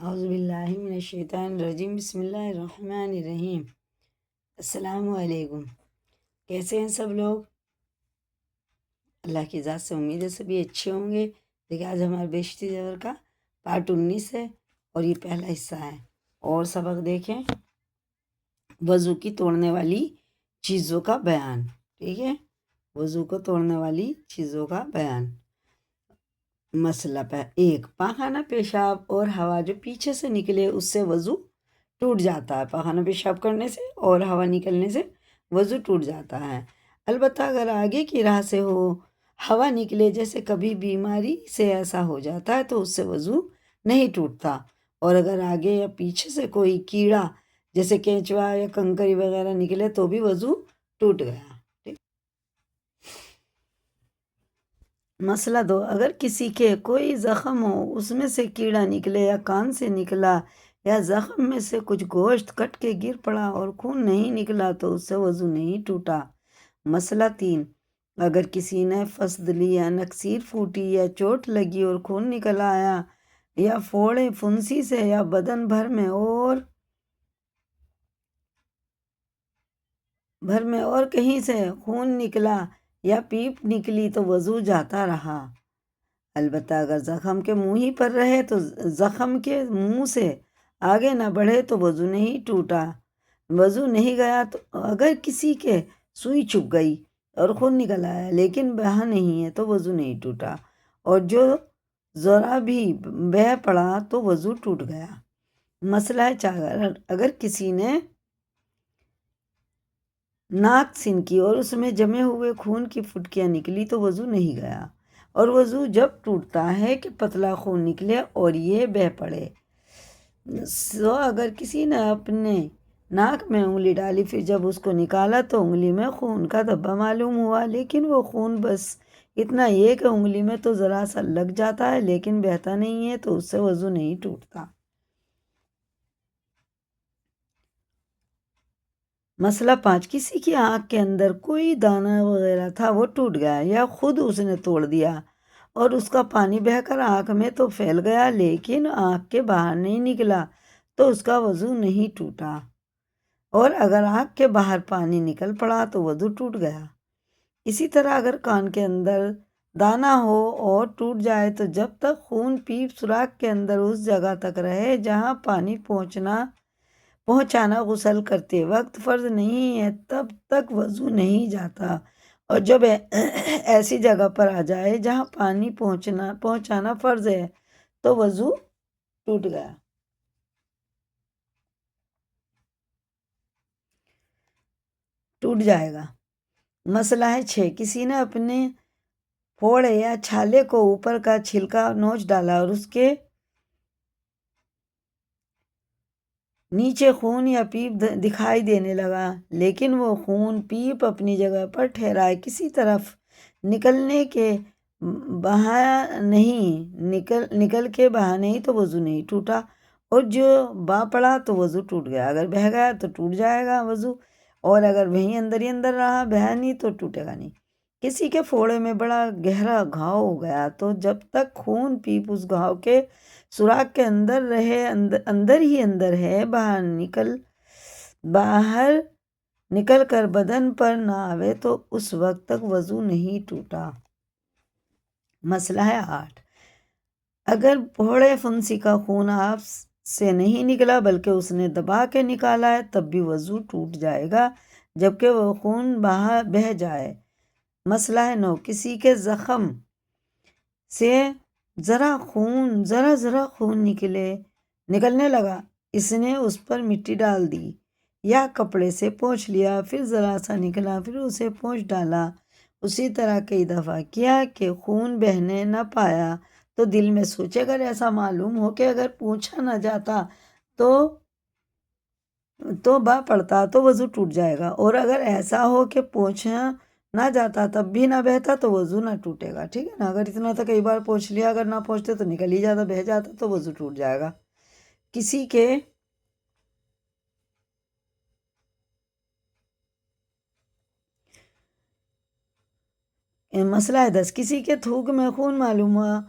اعوذ باللہ من الشیطان الرجیم، بسم اللہ الرحمن الرحیم۔ السلام علیکم، کیسے ہیں سب لوگ؟ اللہ کی ذات سے امید ہے سبھی اچھے ہوں گے۔ دیکھیں آج ہمارا بیشتی زیور کا پارٹ 19 ہے اور یہ پہلا حصہ ہے۔ اور سبق دیکھیں، وضو کی توڑنے والی چیزوں کا بیان۔ ٹھیک ہے، وضو کو توڑنے والی چیزوں کا بیان۔ مسئلہ ایک، پاخانہ پیشاب اور ہوا جو پیچھے سے نکلے اس سے وضو ٹوٹ جاتا ہے۔ پاخانہ پیشاب کرنے سے اور ہوا نکلنے سے وضو ٹوٹ جاتا ہے، البتہ اگر آگے کی راہ سے ہوا نکلے، جیسے کبھی بیماری سے ایسا ہو جاتا ہے تو اس سے وضو نہیں ٹوٹتا، اور اگر آگے یا پیچھے سے کوئی کیڑا جیسے کینچوا یا کنکری وغیرہ نکلے تو بھی وضو ٹوٹ گیا۔ مسئلہ دو، اگر کسی کے کوئی زخم ہو، اس میں سے کیڑا نکلے یا کان سے نکلا یا زخم میں سے کچھ گوشت کٹ کے گر پڑا اور خون نہیں نکلا تو اس سے وضو نہیں ٹوٹا۔ مسئلہ تین، اگر کسی نے فسد لی یا نکسیر پھوٹی یا چوٹ لگی اور خون نکل آیا یا پھوڑے پھنسی سے یا بدن بھر میں اور کہیں سے خون نکلا یا پیپ نکلی تو وضو جاتا رہا، البتہ اگر زخم کے منہ ہی پر رہے تو زخم کے منہ سے آگے نہ بڑھے تو وضو نہیں ٹوٹا، وضو نہیں گیا۔ تو اگر کسی کے سوئی چبھ گئی اور خون نکل آیا لیکن بہا نہیں ہے تو وضو نہیں ٹوٹا، اور جو ذرا بھی بہہ پڑا تو وضو ٹوٹ گیا۔ مسئلہ چار، اگر کسی نے ناک سنکی اور اس میں جمے ہوئے خون کی فٹکیاں نکلی تو وضو نہیں گیا، اور وضو جب ٹوٹتا ہے کہ پتلا خون نکلے اور یہ بہہ پڑے۔ اگر کسی نے اپنے ناک میں انگلی ڈالی، پھر جب اس کو نکالا تو انگلی میں خون کا دھبا معلوم ہوا، لیکن وہ خون بس اتنا یہ کہ انگلی میں تو ذرا سا لگ جاتا ہے لیکن بہتا نہیں ہے تو اس سے وضو نہیں ٹوٹتا۔ مسئلہ پانچ، کسی کی آنکھ کے اندر کوئی دانہ وغیرہ تھا، وہ ٹوٹ گیا یا خود اس نے توڑ دیا اور اس کا پانی بہہ کر آنکھ میں تو پھیل گیا لیکن آنکھ کے باہر نہیں نکلا تو اس کا وضو نہیں ٹوٹا، اور اگر آنکھ کے باہر پانی نکل پڑا تو وضو ٹوٹ گیا۔ اسی طرح اگر کان کے اندر دانہ ہو اور ٹوٹ جائے تو جب تک خون پیپ سوراخ کے اندر اس جگہ تک رہے جہاں پانی پہنچانا غسل کرتے وقت فرض نہیں ہے تب تک وضو نہیں جاتا، اور جب ایسی جگہ پر آ جائے جہاں پانی پہنچانا فرض ہے تو وضو ٹوٹ جائے گا۔ مسئلہ ہے 6، کسی نے اپنے پھوڑے یا چھالے کو اوپر کا چھلکا نوچ ڈالا اور اس کے نیچے خون یا پیپ دکھائی دینے لگا، لیکن وہ خون پیپ اپنی جگہ پر ٹھہرائے کسی طرف نکل کے بہا نہیں تو وضو نہیں ٹوٹا، اور جو با پڑا تو وضو ٹوٹ گیا، اگر بہہ گیا تو ٹوٹ جائے گا وضو، اور اگر وہیں اندر ہی اندر رہا بہا نہیں تو ٹوٹے گا نہیں۔ کسی کے پھوڑے میں بڑا گہرا گھاؤ ہو گیا تو جب تک خون پیپ اس گھاؤ کے سوراخ کے اندر رہے، اندر ہی اندر ہے، باہر نکل کر بدن پر نہ آوے تو اس وقت تک وضو نہیں ٹوٹا۔ مسئلہ ہے 8، اگر پھوڑے پھنسی کا خون آپ سے نہیں نکلا بلکہ اس نے دبا کے نکالا ہے تب بھی وضو ٹوٹ جائے گا جبکہ وہ خون بہہ جائے۔ مسئلہ ہے 9، کسی کے زخم سے ذرا خون نکلنے لگا، اس نے اس پر مٹی ڈال دی یا کپڑے سے پوچھ لیا، پھر ذرا سا نکلا پھر اسے پوچھ ڈالا، اسی طرح کئی دفعہ کیا کہ خون بہنے نہ پایا تو دل میں سوچے، اگر ایسا معلوم ہو کہ اگر پوچھا نہ جاتا تو با پڑتا تو وضو ٹوٹ جائے گا، اور اگر ایسا ہو کہ پوچھا نہ جاتا تب بھی نہ بہتا تو وضو نہ ٹوٹے گا۔ ٹھیک ہے نا، اگر اتنا تھا کئی بار پوچھ لیا، اگر نہ پوچھتے تو نکل ہی جاتا، بہہ جاتا تو وضو ٹوٹ جائے گا۔ کسی کے مسئلہ ہے 10، کسی کے تھوک میں خون معلوم ہوا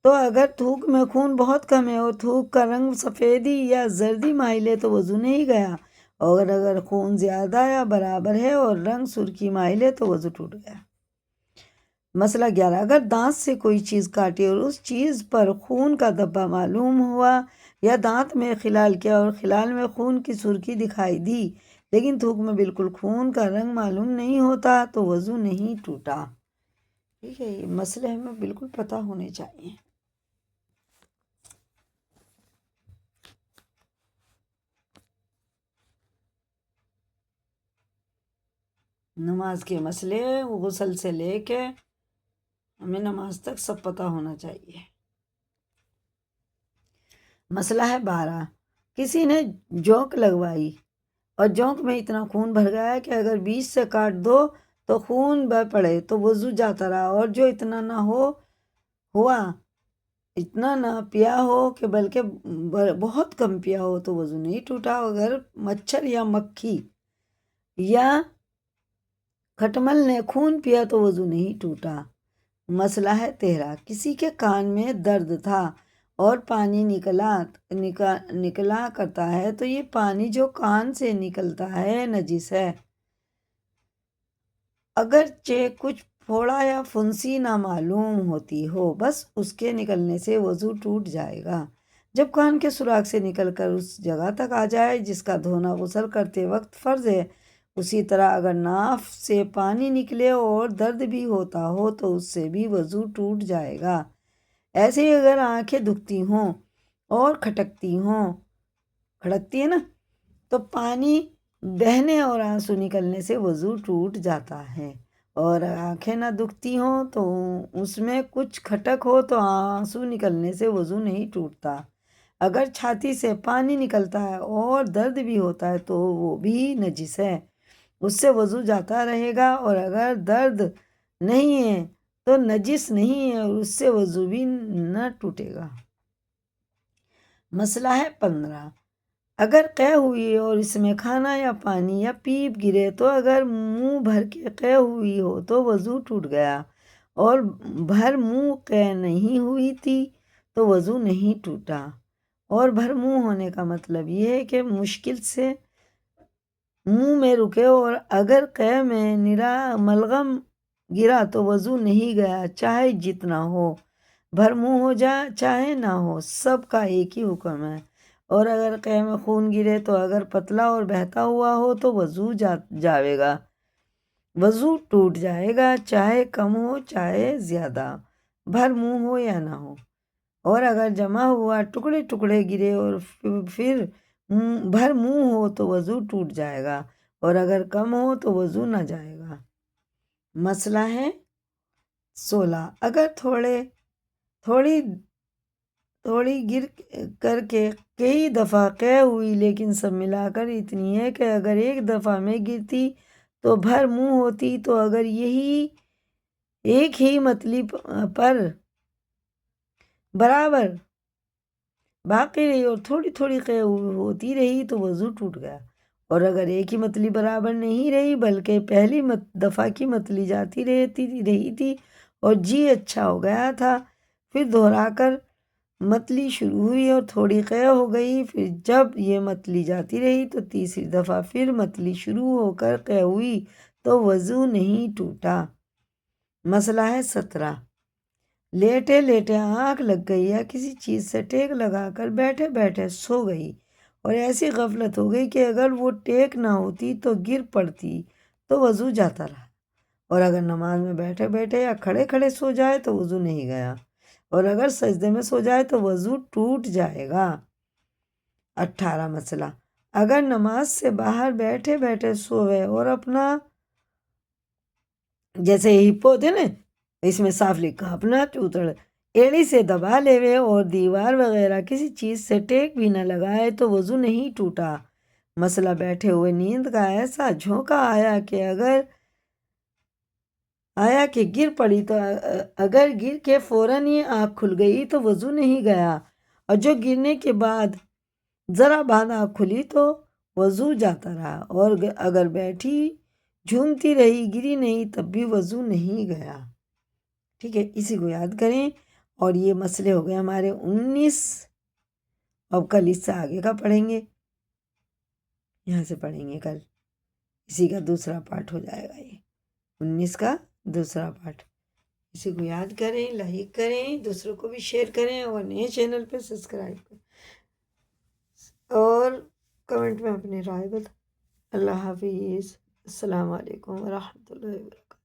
تو اگر تھوک میں خون بہت کم ہے اور تھوک کا رنگ سفیدی یا زردی مائل ہے تو وضو نہیں گیا، اور اگر خون زیادہ یا برابر ہے اور رنگ سرخی مائل ہے تو وضو ٹوٹ گیا۔ مسئلہ 11، اگر دانت سے کوئی چیز کاٹی اور اس چیز پر خون کا دھبا معلوم ہوا یا دانت میں خلال کیا اور خلال میں خون کی سرخی دکھائی دی لیکن تھوک میں بالکل خون کا رنگ معلوم نہیں ہوتا تو وضو نہیں ٹوٹا۔ ٹھیک ہے، یہ مسئلے ہمیں بالکل پتہ ہونے چاہیے۔ نماز کے مسئلے غسل سے لے کے ہمیں نماز تک سب پتہ ہونا چاہیے۔ مسئلہ ہے 12، کسی نے جونک لگوائی اور جونک میں اتنا خون بھر گیا کہ اگر بیچ سے کاٹ دو تو خون بہہ پڑے تو وضو جاتا رہا، اور جو اتنا نہ پیا ہو کہ بلکہ بہت کم پیا ہو تو وضو نہیں ٹوٹا۔ اگر مچھر یا مکھی یا کھٹمل نے خون پیا تو وضو نہیں ٹوٹا۔ مسئلہ ہے 13، کسی کے کان میں درد تھا اور پانی نکلا کرتا ہے تو یہ پانی جو کان سے نکلتا ہے نجس ہے، اگرچہ کچھ پھوڑا یا پھنسی نہ معلوم ہوتی ہو، بس اس کے نکلنے سے وضو ٹوٹ جائے گا جب کان کے سوراخ سے نکل کر اس جگہ تک آ جائے جس کا دھونا غسل کرتے وقت فرض ہے۔ اسی طرح اگر ناف سے پانی نکلے اور درد بھی ہوتا ہو تو اس سے بھی وضو ٹوٹ جائے گا۔ ایسے ہی اگر آنکھیں دکھتی ہوں اور کھٹکتی ہے نا تو پانی بہنے اور آنسو نکلنے سے وضو ٹوٹ جاتا ہے، اور آنکھیں نہ دکھتی ہوں تو اس میں کچھ کھٹک ہو تو آنسو نکلنے سے وضو نہیں ٹوٹتا۔ اگر چھاتی سے پانی نکلتا ہے اور درد بھی ہوتا ہے تو وہ بھی نجس ہے، اس سے وضو جاتا رہے گا، اور اگر درد نہیں ہے تو نجس نہیں ہے اور اس سے وضو بھی نہ ٹوٹے گا۔ مسئلہ ہے 15، اگر قے ہوئی اور اس میں کھانا یا پانی یا پیپ گرے تو اگر منہ بھر کے قے ہوئی ہو تو وضو ٹوٹ گیا، اور بھر منہ قے نہیں ہوئی تھی تو وضو نہیں ٹوٹا۔ اور بھر منہ ہونے کا مطلب یہ ہے کہ مشکل سے منہ میں رکے، اور اگر قے میں ملغم گرا تو وضو نہیں گیا چاہے جتنا ہو، بھر منہ ہو جائے چاہے نہ ہو، سب کا ایک ہی حکم ہے۔ اور اگر قے میں خون گرے تو اگر پتلا اور بہتا ہوا ہو تو وضو جاوے گا، وضو ٹوٹ جائے گا چاہے کم ہو چاہے زیادہ، بھر منہ ہو یا نہ ہو۔ اور اگر جمع ہوا ٹکڑے ٹکڑے گرے اور پھر بھر منہ ہو تو وضو ٹوٹ جائے گا، اور اگر کم ہو تو وضو نہ جائے گا۔ مسئلہ ہے 16، اگر تھوڑی گر کر کے کئی دفعہ قے ہوئی لیکن سب ملا کر اتنی ہے کہ اگر ایک دفعہ میں گرتی تو بھر منہ ہوتی، تو اگر یہی ایک ہی متلی پر برابر باقی رہی اور تھوڑی تھوڑی قے ہوتی رہی تو وضو ٹوٹ گیا، اور اگر ایک ہی متلی برابر نہیں رہی بلکہ پہلی دفعہ کی متلی جاتی رہی تھی اور جی اچھا ہو گیا تھا، پھر دہرا کر متلی شروع ہوئی اور تھوڑی قے ہو گئی، پھر جب یہ متلی جاتی رہی تو تیسری دفعہ پھر متلی شروع ہو کر قے ہوئی تو وضو نہیں ٹوٹا۔ مسئلہ ہے 17، لیٹے لیٹے آنکھ لگ گئی یا کسی چیز سے ٹیک لگا کر بیٹھے بیٹھے سو گئی، اور ایسی غفلت ہو گئی کہ اگر وہ ٹیک نہ ہوتی تو گر پڑتی تو وضو جاتا رہا، اور اگر نماز میں بیٹھے بیٹھے یا کھڑے کھڑے سو جائے تو وضو نہیں گیا، اور اگر سجدے میں سو جائے تو وضو ٹوٹ جائے گا۔ 18 مسئلہ، اگر نماز سے باہر بیٹھے بیٹھے سوئے اور اپنا جیسے ہپو تھے نا اس میں صاف لکھا اپنا چوتڑ ایڑی سے دبا لے اور دیوار وغیرہ کسی چیز سے ٹیک بھی نہ لگائے تو وضو نہیں ٹوٹا۔ مسئلہ بیٹھے ہوئے نیند کا ایسا جھونکا آیا کہ گر پڑی تو اگر گر کے فوراً ہی آنکھ کھل گئی تو وضو نہیں گیا، اور جو گرنے کے بعد ذرا بعد آنکھ کھلی تو وضو جاتا رہا، اور اگر بیٹھی جھومتی رہی گری نہیں تب بھی وضو نہیں گیا۔ ٹھیک ہے، اسی کو یاد کریں اور یہ مسئلے ہو گئے ہمارے 19. اب کل اس سے آگے کا پڑھیں گے، یہاں سے پڑھیں گے کل، اسی کا دوسرا پارٹ ہو جائے گا، یہ 19 کا دوسرا پارٹ. اسی کو یاد کریں، لائک کریں، دوسروں کو بھی شیئر کریں، اور نئے چینل پہ سبسکرائب کریں، اور کمنٹ میں اپنی رائے بتائیں. اللہ حافظ. السلام علیکم ورحمۃ اللہ وبرکاتہ.